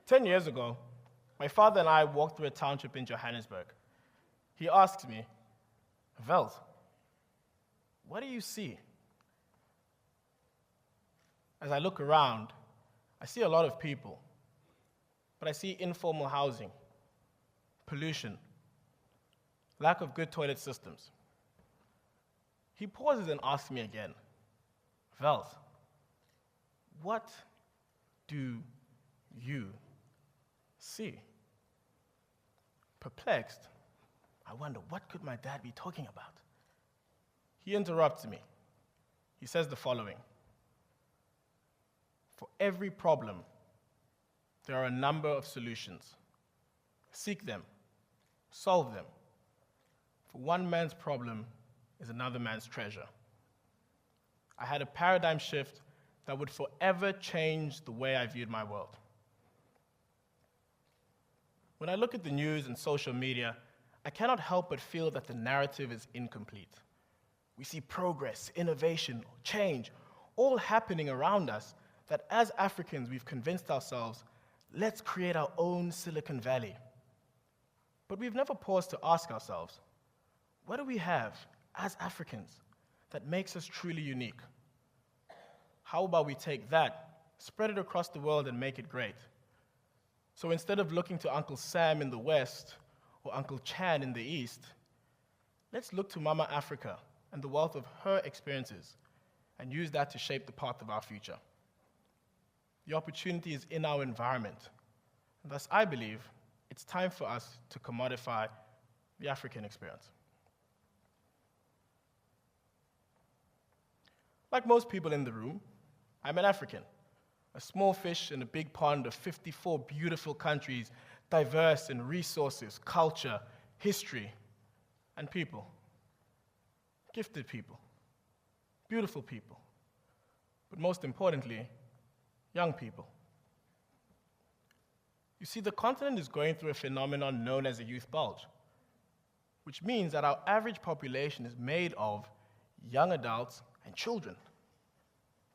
Ten years ago, my father and I walked through a township in Johannesburg. He asked me, "Vels, what do you see?" As I look around, I see a lot of people, but I see informal housing, pollution, lack of good toilet systems. He pauses and asks me again, "Vels, what do you see?" Perplexed, I wonder, what could my dad be talking about? He interrupts me. He says the following: "For every problem, there are a number of solutions. Seek them, solve them. For one man's problem is another man's treasure." I had a paradigm shift that would forever change the way I viewed my world. When I look at the news and social media, I cannot help but feel that the narrative is incomplete. We see progress, innovation, change, all happening around us, that as Africans we've convinced ourselves, let's create our own Silicon Valley. But we've never paused to ask ourselves, what do we have as Africans that makes us truly unique? How about we take that, spread it across the world, and make it great? So instead of looking to Uncle Sam in the West or Uncle Chan in the East, let's look to Mama Africa and the wealth of her experiences and use that to shape the path of our future. The opportunity is in our environment, and thus I believe it's time for us to commodify the African experience. Like most people in the room, I'm an African, a small fish in a big pond of 54 beautiful countries, diverse in resources, culture, history, and people. Gifted people, beautiful people, but most importantly, young people. You see, the continent is going through a phenomenon known as a youth bulge, which means that our average population is made of young adults and children.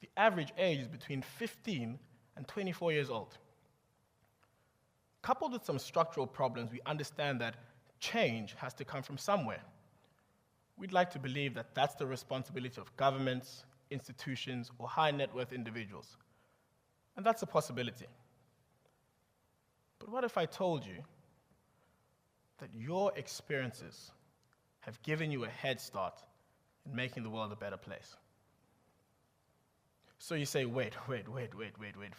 The average age is between 15 and 24 years old. Coupled with some structural problems, we understand that change has to come from somewhere. We'd like to believe that that's the responsibility of governments, institutions, or high net worth individuals. And that's a possibility. But what if I told you that your experiences have given you a head start in making the world a better place? So you say, wait,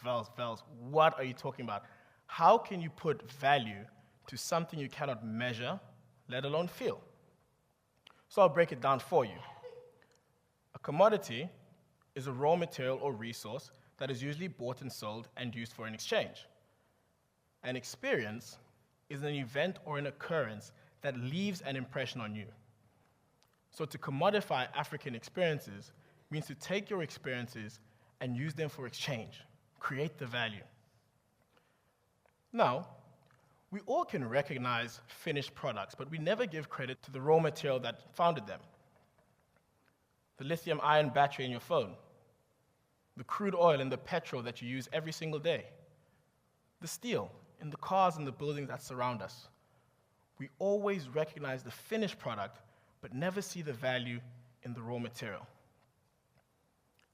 Vels, what are you talking about? How can you put value to something you cannot measure, let alone feel? So I'll break it down for you. A commodity is a raw material or resource that is usually bought and sold and used for an exchange. An experience is an event or an occurrence that leaves an impression on you. So to commodify African experiences means to take your experiences and use them for exchange, create the value. Now, we all can recognize finished products, but we never give credit to the raw material that founded them. The lithium-ion battery in your phone, the crude oil and the petrol that you use every single day, the steel in the cars and the buildings that surround us. We always recognize the finished product, but never see the value in the raw material.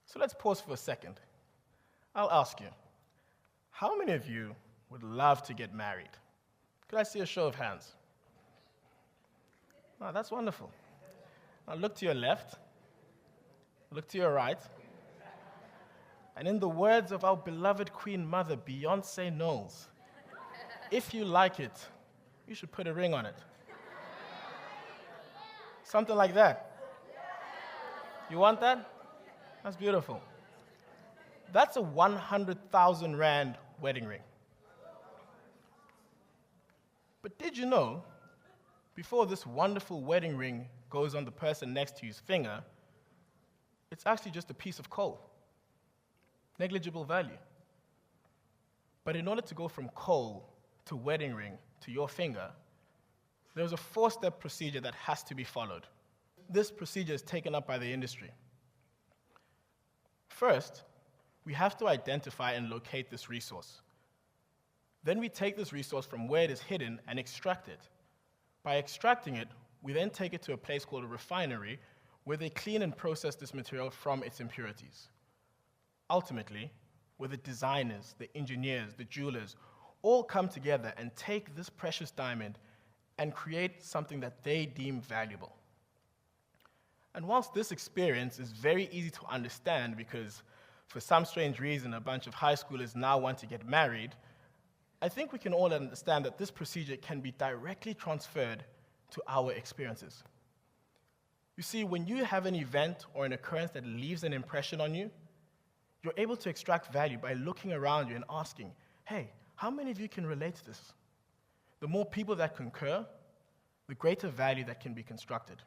So let's pause for a second. I'll ask you, how many of you would love to get married? Could I see a show of hands? Oh, that's wonderful. Now look to your left, look to your right, and in the words of our beloved Queen Mother, Beyonce Knowles, if you like it, you should put a ring on it. Something like that. You want that? That's beautiful. That's a 100,000 Rand wedding ring. But did you know, before this wonderful wedding ring goes on the person next to you's finger, it's actually just a piece of coal. Negligible value. But in order to go from coal to wedding ring, to your finger, there's a 4-step procedure that has to be followed. This procedure is taken up by the industry. First, we have to identify and locate this resource. Then we take this resource from where it is hidden and extract it. By extracting it, we then take it to a place called a refinery, where they clean and process this material from its impurities. Ultimately, where the designers, the engineers, the jewelers, all come together and take this precious diamond and create something that they deem valuable. And whilst this experience is very easy to understand because for some strange reason a bunch of high schoolers now want to get married, I think we can all understand that this procedure can be directly transferred to our experiences. You see, when you have an event or an occurrence that leaves an impression on you, you're able to extract value by looking around you and asking, hey, how many of you can relate to this? The more people that concur, the greater value that can be constructed.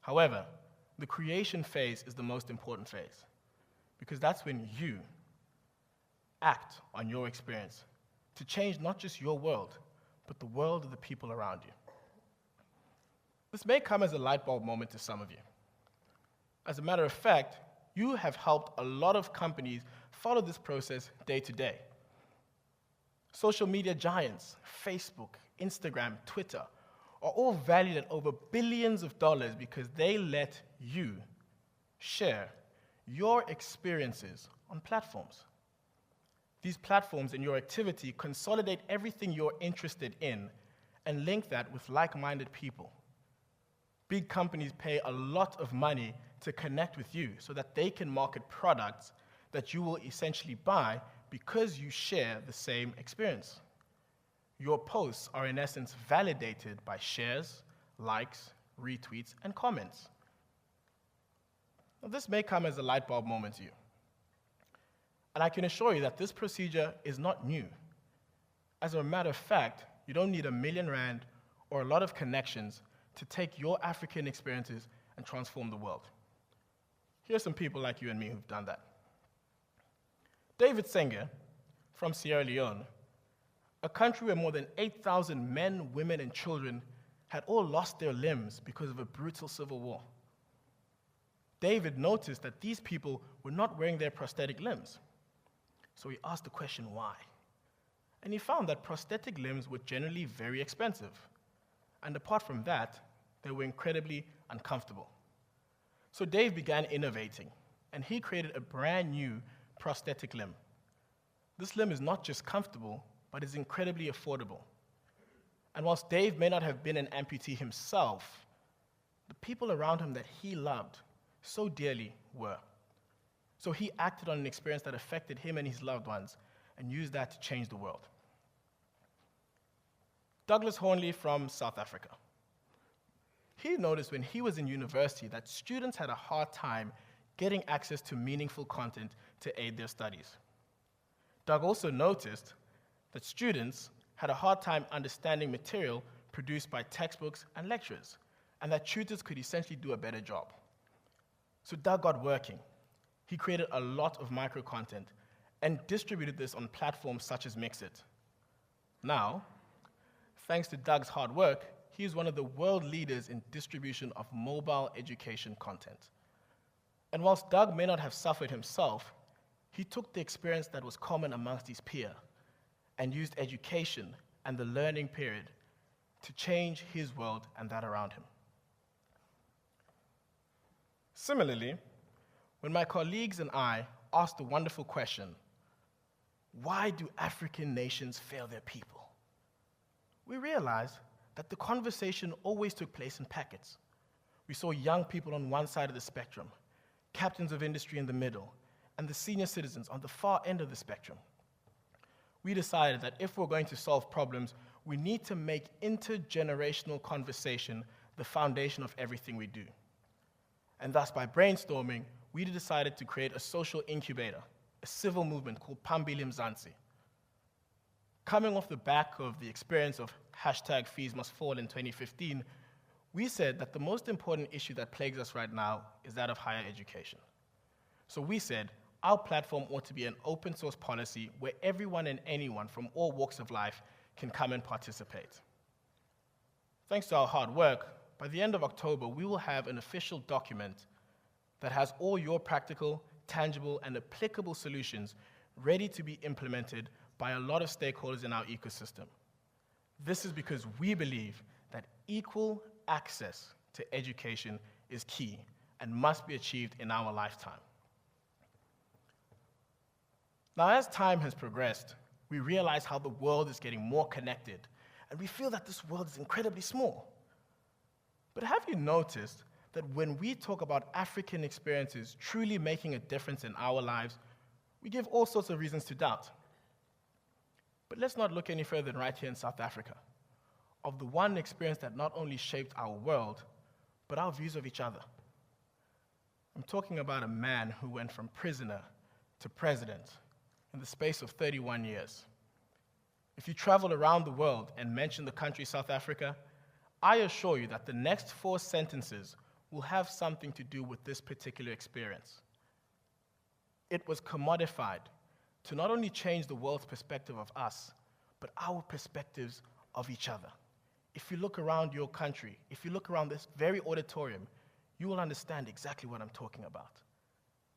However, the creation phase is the most important phase, because that's when you act on your experience to change not just your world, but the world of the people around you. This may come as a light bulb moment to some of you. As a matter of fact, you have helped a lot of companies follow this process day to day. Social media giants, Facebook, Instagram, Twitter, are all valued at over billions of dollars because they let you share your experiences on platforms. These platforms and your activity consolidate everything you're interested in and link that with like-minded people. Big companies pay a lot of money to connect with you so that they can market products that you will essentially buy because you share the same experience. Your posts are in essence validated by shares, likes, retweets, and comments. Now, this may come as a light bulb moment to you. And I can assure you that this procedure is not new. As a matter of fact, you don't need R1 million or a lot of connections to take your African experiences and transform the world. Here are some people like you and me who've done that. David Senge from Sierra Leone, a country where more than 8,000 men, women, and children had all lost their limbs because of a brutal civil war. David noticed that these people were not wearing their prosthetic limbs. So he asked the question, why? And he found that prosthetic limbs were generally very expensive. And apart from that, they were incredibly uncomfortable. So Dave began innovating, and he created a brand new prosthetic limb. This limb is not just comfortable, but is incredibly affordable. And whilst Dave may not have been an amputee himself, the people around him that he loved so dearly were. So he acted on an experience that affected him and his loved ones and used that to change the world. Douglas Hornley from South Africa. He noticed when he was in university that students had a hard time getting access to meaningful content to aid their studies. Doug also noticed that students had a hard time understanding material produced by textbooks and lecturers, and that tutors could essentially do a better job. So Doug got working. He created a lot of micro-content and distributed this on platforms such as Mixit. Now, thanks to Doug's hard work, he is one of the world leaders in distribution of mobile education content. And whilst Doug may not have suffered himself, he took the experience that was common amongst his peers and used education and the learning period to change his world and that around him. Similarly, when my colleagues and I asked the wonderful question, why do African nations fail their people? We realized that the conversation always took place in packets. We saw young people on one side of the spectrum, captains of industry in the middle, and the senior citizens on the far end of the spectrum. We decided that if we're going to solve problems, we need to make intergenerational conversation the foundation of everything we do. And thus, by brainstorming, we decided to create a social incubator, a civil movement called Phambili Mzansi. Coming off the back of the experience of #FeesMustFall in 2015, we said that the most important issue that plagues us right now is that of higher education. So we said our platform ought to be an open source policy where everyone and anyone from all walks of life can come and participate. Thanks to our hard work, by the end of October, we will have an official document that has all your practical, tangible, and applicable solutions ready to be implemented by a lot of stakeholders in our ecosystem. This is because we believe that equal access to education is key and must be achieved in our lifetime. Now, as time has progressed, we realize how the world is getting more connected, and we feel that this world is incredibly small. But have you noticed that when we talk about African experiences truly making a difference in our lives, we give all sorts of reasons to doubt? But let's not look any further than right here in South Africa, of the one experience that not only shaped our world, but our views of each other. I'm talking about a man who went from prisoner to president in the space of 31 years. If you travel around the world and mention the country South Africa, I assure you that the next 4 sentences will have something to do with this particular experience. It was commodified to not only change the world's perspective of us, but our perspectives of each other. If you look around your country, if you look around this very auditorium, you will understand exactly what I'm talking about.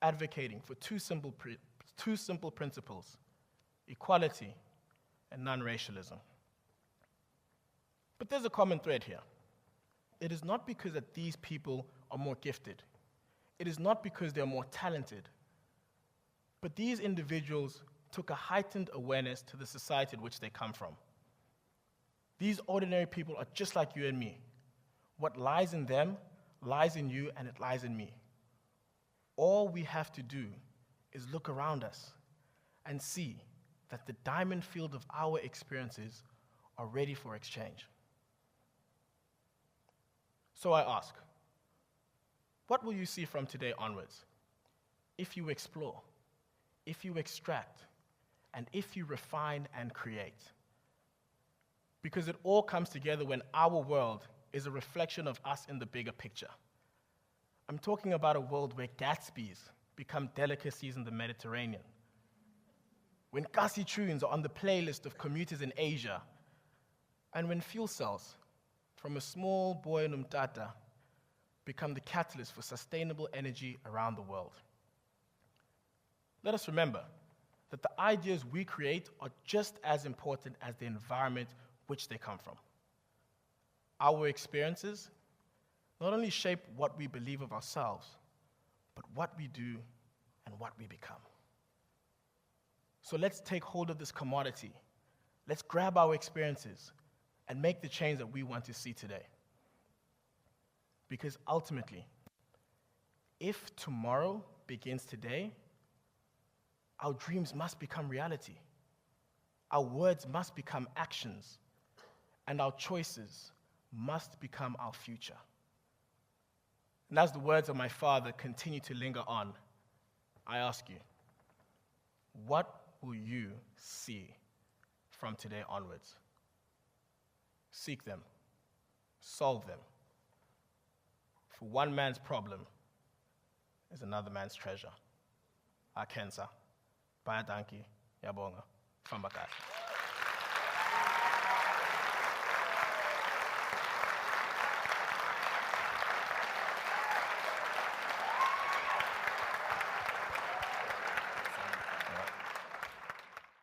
Advocating for two simple principles: equality and non-racialism. But there's a common thread here. It is not because that these people are more gifted. It is not because they're more talented. But these individuals took a heightened awareness to the society in which they come from. These ordinary people are just like you and me. What lies in them lies in you, and it lies in me. All we have to do is look around us and see that the diamond field of our experiences are ready for exchange. So I ask, what will you see from today onwards? If you explore, if you extract, and if you refine and create. Because it all comes together when our world is a reflection of us in the bigger picture. I'm talking about a world where Gatsbys become delicacies in the Mediterranean, when Kasi tunes are on the playlist of commuters in Asia, and when fuel cells from a small boy in Umtata become the catalyst for sustainable energy around the world. Let us remember that the ideas we create are just as important as the environment which they come from. Our experiences not only shape what we believe of ourselves, but what we do and what we become. So let's take hold of this commodity. Let's grab our experiences and make the change that we want to see today. Because ultimately, if tomorrow begins today, our dreams must become reality. Our words must become actions, and our choices must become our future. And as the words of my father continue to linger on, I ask you, what will you see from today onwards? Seek them, solve them. For one man's problem is another man's treasure. Akensa, Bayadanki, Yabonga, Fambakati.